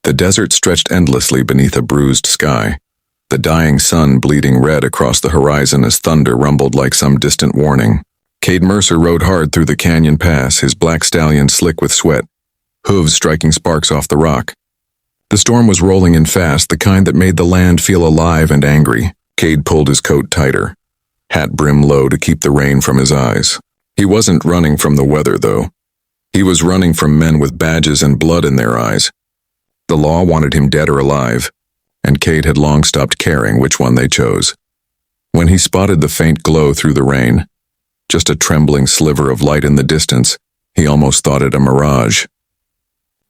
The desert stretched endlessly beneath a bruised sky, the dying sun bleeding red across the horizon as thunder rumbled like some distant warning. Cade Mercer rode hard through the canyon pass, his black stallion slick with sweat, hooves striking sparks off the rock. The storm was rolling in fast, the kind that made the land feel alive and angry. Cade pulled his coat tighter, hat brim low to keep the rain from his eyes. He wasn't running from the weather, though. He was running from men with badges and blood in their eyes. The law wanted him dead or alive, and Cade had long stopped caring which one they chose. When he spotted the faint glow through the rain, just a trembling sliver of light in the distance, he almost thought it a mirage.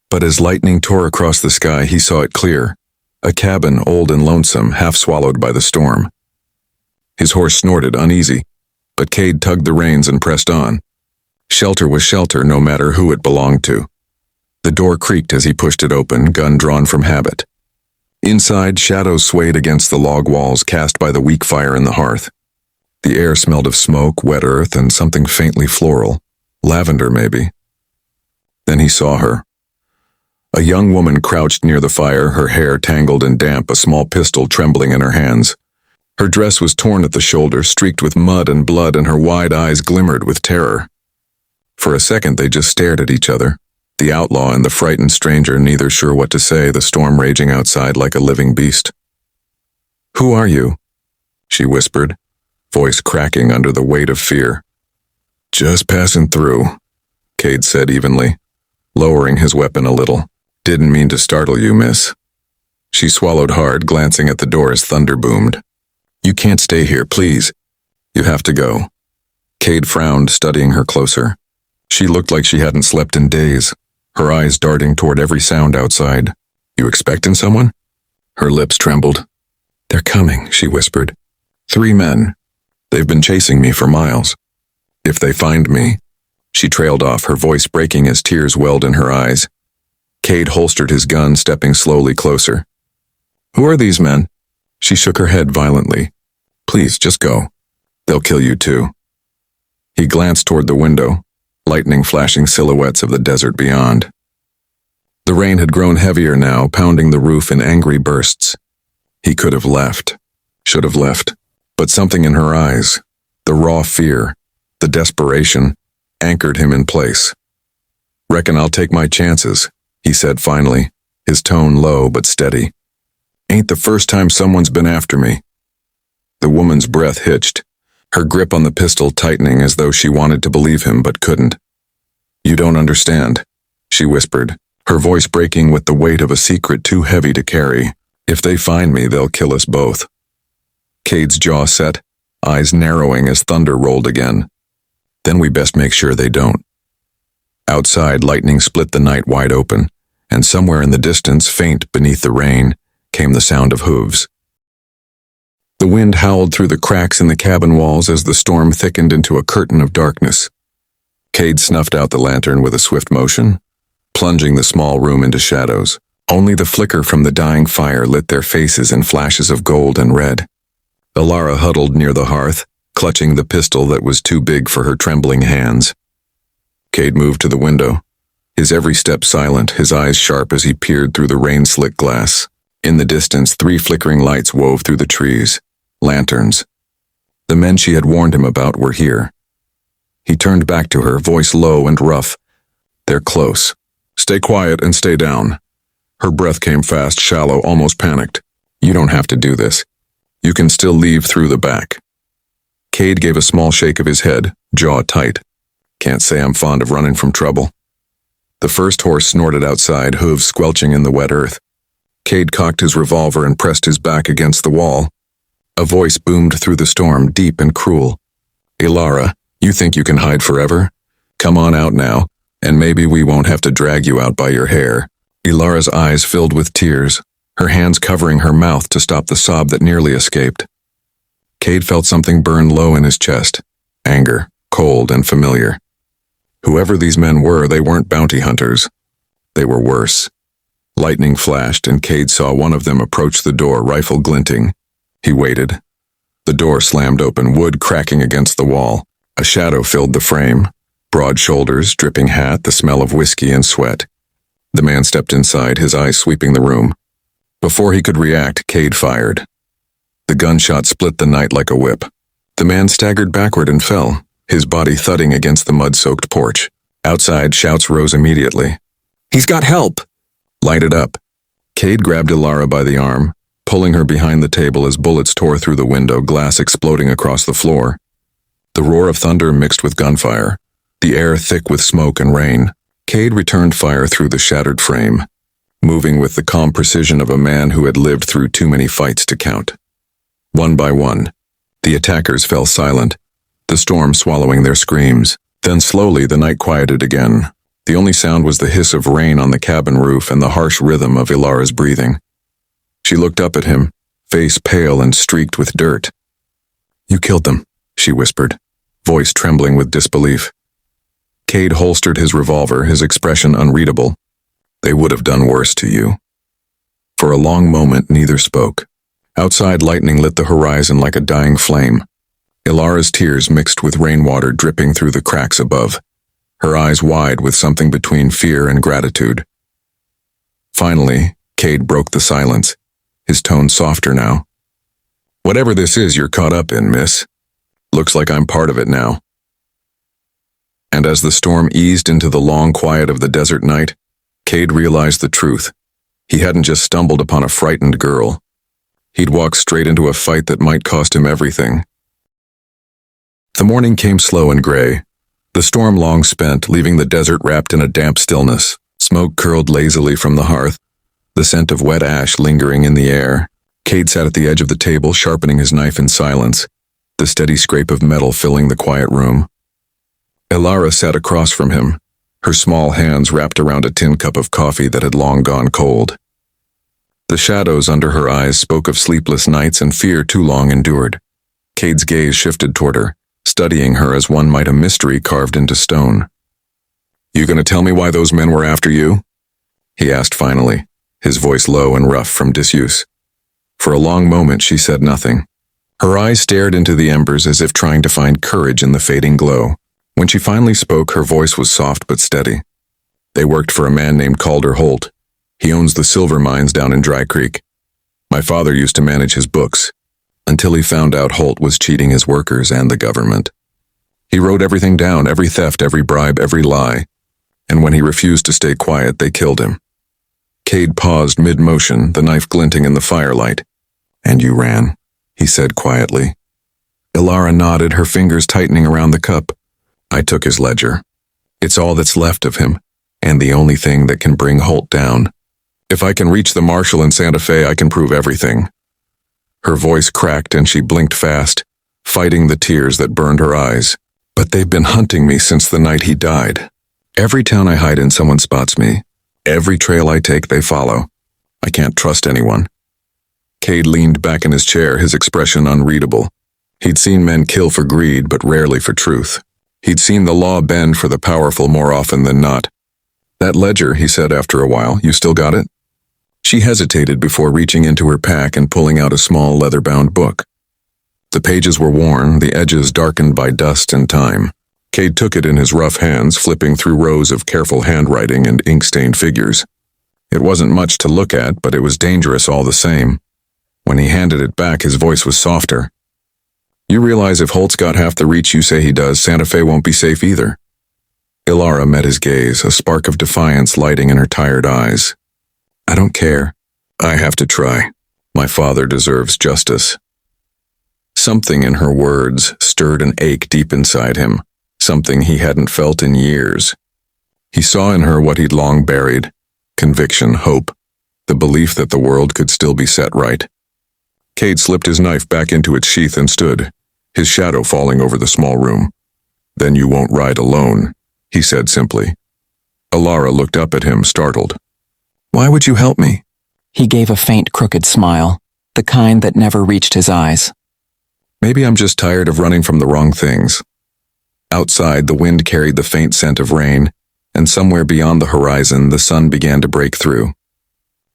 But as lightning tore across the sky, he saw it clear, a cabin old and lonesome, half swallowed by the storm. His horse snorted, uneasy, but Cade tugged the reins and pressed on. Shelter was shelter, no matter who it belonged to. The door creaked as he pushed it open, gun drawn from habit. Inside, shadows swayed against the log walls cast by the weak fire in the hearth. The air smelled of smoke, wet earth, and something faintly floral. Lavender, maybe. Then he saw her. A young woman crouched near the fire, her hair tangled and damp, a small pistol trembling in her hands. Her dress was torn at the shoulder, streaked with mud and blood, and her wide eyes glimmered with terror. For a second they just stared at each other, the outlaw and the frightened stranger, neither sure what to say, the storm raging outside like a living beast. "Who are you?" she whispered, voice cracking under the weight of fear. "Just passing through," Cade said evenly, lowering his weapon a little. "Didn't mean to startle you, miss." She swallowed hard, glancing at the door as thunder boomed. "You can't stay here, please. You have to go." Cade frowned, studying her closer. She looked like she hadn't slept in days, her eyes darting toward every sound outside. "You expecting someone?" Her lips trembled. "They're coming," she whispered. "3 men. They've been chasing me for miles. If they find me..." She trailed off, her voice breaking as tears welled in her eyes. Cade holstered his gun, stepping slowly closer. "Who are these men?" She shook her head violently. "Please, just go. They'll kill you too." He glanced toward the window, lightning flashing silhouettes of the desert beyond. The rain had grown heavier now, pounding the roof in angry bursts. He could have left, should have left, but something in her eyes, the raw fear, the desperation, anchored him in place. "Reckon I'll take my chances," he said finally, his tone low but steady. "Ain't the first time someone's been after me." The woman's breath hitched, her grip on the pistol tightening as though she wanted to believe him but couldn't. "You don't understand," she whispered, her voice breaking with the weight of a secret too heavy to carry. "If they find me, they'll kill us both." Cade's jaw set, eyes narrowing as thunder rolled again. "Then we best make sure they don't." Outside, lightning split the night wide open, and somewhere in the distance, faint beneath the rain, came the sound of hooves. The wind howled through the cracks in the cabin walls as the storm thickened into a curtain of darkness. Cade snuffed out the lantern with a swift motion, plunging the small room into shadows. Only the flicker from the dying fire lit their faces in flashes of gold and red. Ilara huddled near the hearth, clutching the pistol that was too big for her trembling hands. Cade moved to the window, his every step silent, his eyes sharp as he peered through the rain-slick glass. In the distance, 3 flickering lights wove through the trees. Lanterns. The men she had warned him about were here. He turned back to her, voice low and rough. "They're close. Stay quiet and stay down." Her breath came fast, shallow, almost panicked. "You don't have to do this. You can still leave through the back." Cade gave a small shake of his head, jaw tight. "Can't say I'm fond of running from trouble." The first horse snorted outside, hooves squelching in the wet earth. Cade cocked his revolver and pressed his back against the wall. A voice boomed through the storm, deep and cruel. "Ilara, you think you can hide forever? Come on out now, and maybe we won't have to drag you out by your hair." Ilara's eyes filled with tears, her hands covering her mouth to stop the sob that nearly escaped. Cade felt something burn low in his chest, anger, cold and familiar. Whoever these men were, they weren't bounty hunters. They were worse. Lightning flashed, and Cade saw one of them approach the door, rifle glinting. He waited. The door slammed open, wood cracking against the wall. A shadow filled the frame. Broad shoulders, dripping hat, the smell of whiskey and sweat. The man stepped inside, his eyes sweeping the room. Before he could react, Cade fired. The gunshot split the night like a whip. The man staggered backward and fell, his body thudding against the mud-soaked porch. Outside, shouts rose immediately. "He's got help!" "Light it up." Cade grabbed Ilara by the arm, pulling her behind the table as bullets tore through the window, glass exploding across the floor. The roar of thunder mixed with gunfire, the air thick with smoke and rain. Cade returned fire through the shattered frame, moving with the calm precision of a man who had lived through too many fights to count. One by one, the attackers fell silent, the storm swallowing their screams. Then slowly the night quieted again. The only sound was the hiss of rain on the cabin roof and the harsh rhythm of Ilara's breathing. She looked up at him, face pale and streaked with dirt. "You killed them," she whispered, voice trembling with disbelief. Cade holstered his revolver, his expression unreadable. "They would have done worse to you." For a long moment neither spoke. Outside, lightning lit the horizon like a dying flame. Ilara's tears mixed with rainwater dripping through the cracks above, her eyes wide with something between fear and gratitude. Finally, Cade broke the silence, his tone softer now. "Whatever this is you're caught up in, miss. Looks like I'm part of it now." And as the storm eased into the long quiet of the desert night, Cade realized the truth. He hadn't just stumbled upon a frightened girl. He'd walked straight into a fight that might cost him everything. The morning came slow and gray, the storm long spent, leaving the desert wrapped in a damp stillness. Smoke curled lazily from the hearth, the scent of wet ash lingering in the air. Cade sat at the edge of the table, sharpening his knife in silence, the steady scrape of metal filling the quiet room. Ilara sat across from him, her small hands wrapped around a tin cup of coffee that had long gone cold. The shadows under her eyes spoke of sleepless nights and fear too long endured. Cade's gaze shifted toward her, studying her as one might a mystery carved into stone. "You gonna tell me why those men were after you?" he asked finally, his voice low and rough from disuse. For a long moment she said nothing. Her eyes stared into the embers as if trying to find courage in the fading glow. When she finally spoke, her voice was soft but steady. "They worked for a man named Calder Holt. He owns the silver mines down in Dry Creek. My father used to manage his books, until he found out Holt was cheating his workers and the government. He wrote everything down, every theft, every bribe, every lie, and when he refused to stay quiet, they killed him." Cade paused mid-motion, the knife glinting in the firelight. "And you ran," he said quietly. Ilara nodded, her fingers tightening around the cup. "I took his ledger. It's all that's left of him, and the only thing that can bring Holt down. If I can reach the marshal in Santa Fe, I can prove everything." Her voice cracked and she blinked fast, fighting the tears that burned her eyes. "But they've been hunting me since the night he died. Every town I hide in, someone spots me. Every trail I take, they follow. I can't trust anyone." Cade leaned back in his chair, his expression unreadable. He'd seen men kill for greed, but rarely for truth. He'd seen the law bend for the powerful more often than not. "That ledger," he said after a while, "you still got it?" She hesitated before reaching into her pack and pulling out a small leather-bound book. The pages were worn, the edges darkened by dust and time. Cade took it in his rough hands, flipping through rows of careful handwriting and ink-stained figures. It wasn't much to look at, but it was dangerous all the same. When he handed it back, his voice was softer. "You realize if Holt's got half the reach you say he does, Santa Fe won't be safe either." Ilara met his gaze, a spark of defiance lighting in her tired eyes. "I don't care. I have to try. My father deserves justice." Something in her words stirred an ache deep inside him, something he hadn't felt in years. He saw in her what he'd long buried: conviction, hope, the belief that the world could still be set right. Cade slipped his knife back into its sheath and stood, his shadow falling over the small room. "Then you won't ride alone," he said simply. Ilara looked up at him, startled. "Why would you help me?" He gave a faint, crooked smile, the kind that never reached his eyes. "Maybe I'm just tired of running from the wrong things." Outside, the wind carried the faint scent of rain, and somewhere beyond the horizon, the sun began to break through.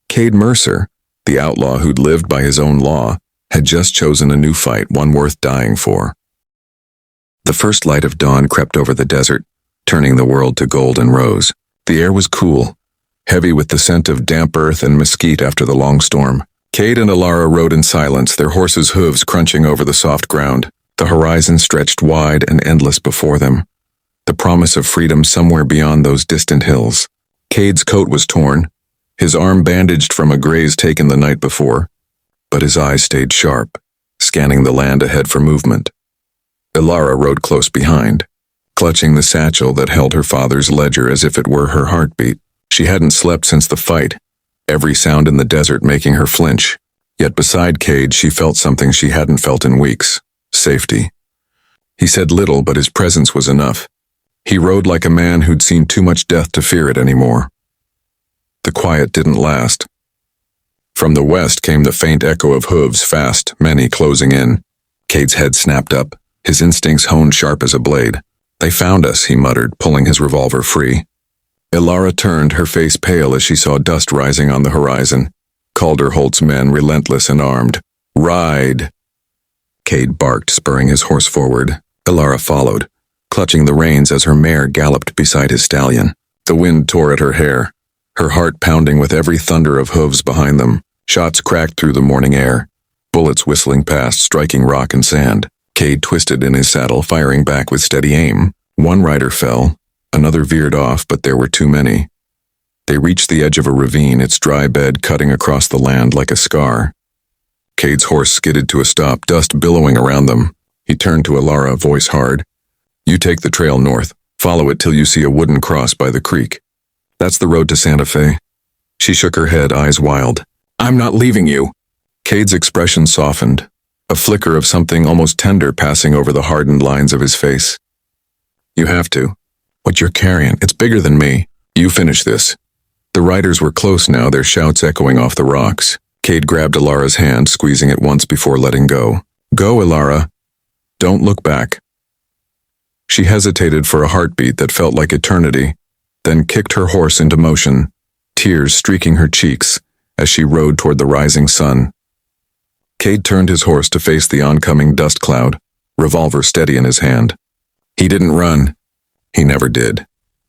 Cade Mercer, the outlaw who'd lived by his own law, had just chosen a new fight, one worth dying for. The first light of dawn crept over the desert, turning the world to gold and rose. The air was cool, heavy with the scent of damp earth and mesquite after the long storm. Cade and Alara rode in silence, their horses' hooves crunching over the soft ground. The horizon stretched wide and endless before them, the promise of freedom somewhere beyond those distant hills. Cade's coat was torn, his arm bandaged from a graze taken the night before, but his eyes stayed sharp, scanning the land ahead for movement. Alara rode close behind, clutching the satchel that held her father's ledger as if it were her heartbeat. She hadn't slept since the fight, every sound in the desert making her flinch. Yet beside Cade, she felt something she hadn't felt in weeks: safety. He said little, but his presence was enough. He rode like a man who'd seen too much death to fear it anymore. The quiet didn't last. From the west came the faint echo of hooves, fast, many closing in. Cade's head snapped up, his instincts honed sharp as a blade. "They found us," he muttered, pulling his revolver free. Alara turned, her face pale as she saw dust rising on the horizon. Calderholt's men, relentless and armed. "Ride!" Cade barked, spurring his horse forward. Alara followed, clutching the reins as her mare galloped beside his stallion. The wind tore at her hair, her heart pounding with every thunder of hooves behind them. Shots cracked through the morning air, bullets whistling past, striking rock and sand. Cade twisted in his saddle, firing back with steady aim. One rider fell, another veered off, but there were too many. They reached the edge of a ravine, its dry bed cutting across the land like a scar. Cade's horse skidded to a stop, dust billowing around them. He turned to Alara, voice hard. "You take the trail north. Follow it till you see a wooden cross by the creek. That's the road to Santa Fe." She shook her head, eyes wild. "I'm not leaving you." Cade's expression softened, a flicker of something almost tender passing over the hardened lines of his face. "You have to. What you're carrying, it's bigger than me. You finish this." The riders were close now, their shouts echoing off the rocks. Cade grabbed Alara's hand, squeezing it once before letting go. "Go, Alara. Don't look back." She hesitated for a heartbeat that felt like eternity, then kicked her horse into motion, tears streaking her cheeks as she rode toward the rising sun. Cade turned his horse to face the oncoming dust cloud, revolver steady in his hand. He didn't run. He never did.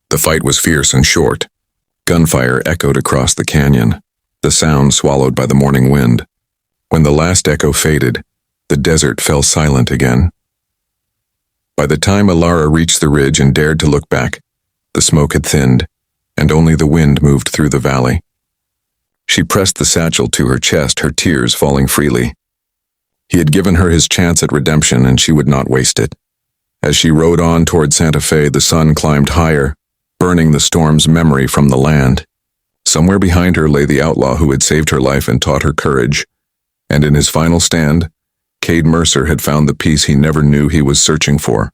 The fight was fierce and short. Gunfire echoed across the canyon, the sound swallowed by the morning wind. When the last echo faded, the desert fell silent again. By the time Alara reached the ridge and dared to look back, the smoke had thinned, and only the wind moved through the valley. She pressed the satchel to her chest, her tears falling freely. He had given her his chance at redemption, and she would not waste it. As she rode on toward Santa Fe, the sun climbed higher, burning the storm's memory from the land. Somewhere behind her lay the outlaw who had saved her life and taught her courage, and in his final stand, Cade Mercer had found the peace he never knew he was searching for.